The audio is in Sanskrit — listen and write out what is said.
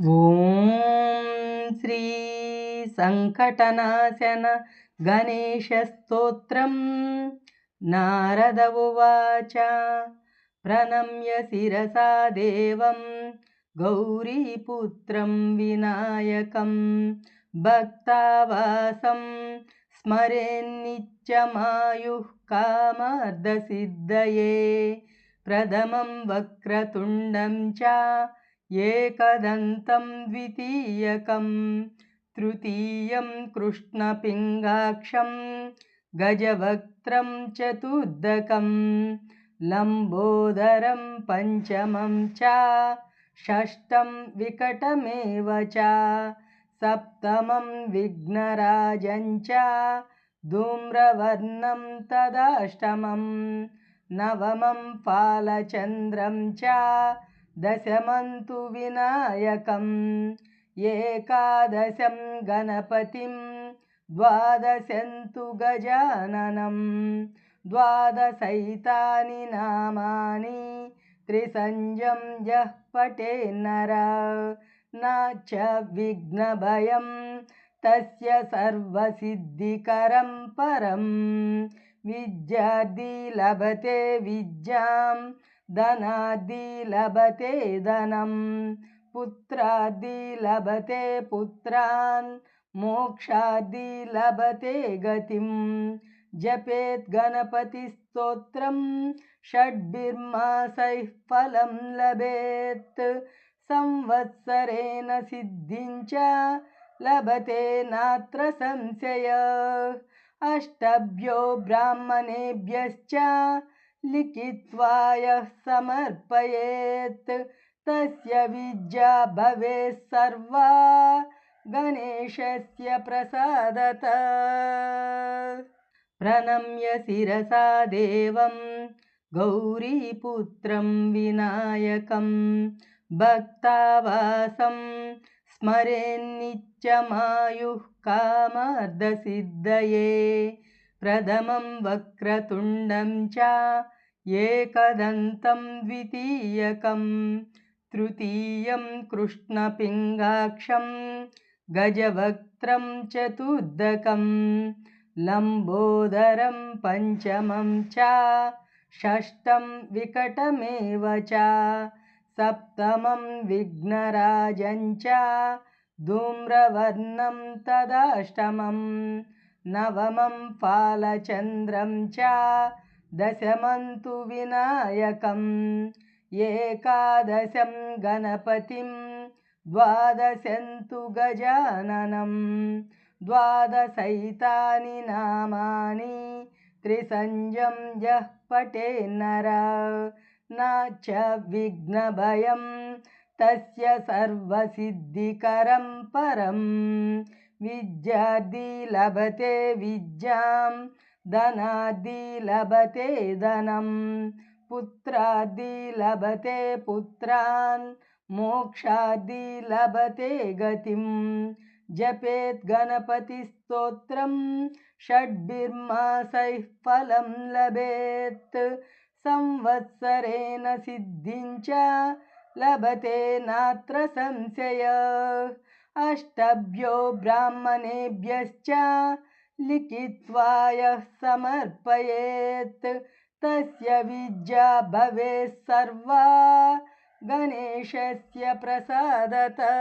ॐ श्री संकटनाशन गणेशस्तोत्रम्। नारद उवाच प्रणम्य शिरसा देवं गौरीपुत्रं विनायकं भक्तावासं स्मरेन्नित्यमायुः कामार्धसिद्धये प्रथमं वक्रतुण्डं च एकदन्तं द्वितीयकं तृतीयं कृष्णपिङ्गाक्षं गजवक्त्रं चतुर्दकं लम्बोदरं पञ्चमं च षष्ठं विकटमेव च सप्तमं विघ्नराजं च धूम्रवर्णं तदाष्टमं नवमं फालचन्द्रं च दशमं तु विनायकम् एकादशं गणपतिं द्वादशं तु गजाननं द्वादशैतानि नामानि त्रिसंज्ञं यः पठेन्नर न च विघ्नभयं तस्य सर्वसिद्धिकरं परं विद्यार्थी लभते विद्यां धनादि लभते धनं पुत्रादि लभते पुत्रान् मोक्षादि लभते गतिं जपेत् गणपतिस्तोत्रं षड्भिर्मासैः फलं लभेत् संवत्सरेण सिद्धिं च लभते नात्र संशय अष्टभ्यो ब्राह्मणेभ्यश्च लिखित्वा यः समर्पयेत् तस्य विद्या भवेत् सर्वा गणेशस्य प्रसादतः प्रणम्य शिरसा देवं गौरीपुत्रं विनायकं भक्तावासं स्मरेन्नित्यमायुः कामार्धसिद्धये प्रथमं वक्रतुण्डं च एकदन्तं द्वितीयकं तृतीयं कृष्णपिङ्गाक्षं गजवक्त्रं चतुर्दकं लम्बोदरं पञ्चमं च षष्ठं विकटमेव च सप्तमं विघ्नराजं च धूम्रवर्णं तदाष्टमं नवमं फालचन्द्रं च दशमं तु विनायकम् एकादशं गणपतिं द्वादशं तु गजाननं द्वादशैतानि नामानि त्रिसंज्ञं यः पठेन्नर न च विघ्नभयं तस्य सर्वसिद्धिकरं परं विद्यार्थी लभते विद्यां धनादि लभते धनं पुत्रादि लभते पुत्रान् मोक्षादि लभते गतिं जपेत् गणपतिस्तोत्रं षड्भिर्मासैः फलं लभेत् संवत्सरेण सिद्धिं च लभते नात्र संशय अष्टभ्यो ब्राह्मणेभ्यश्च लिखित्वा यः समर्पयेत् तस्य विद्या भवेत् सर्वा गणेशस्य प्रसादतः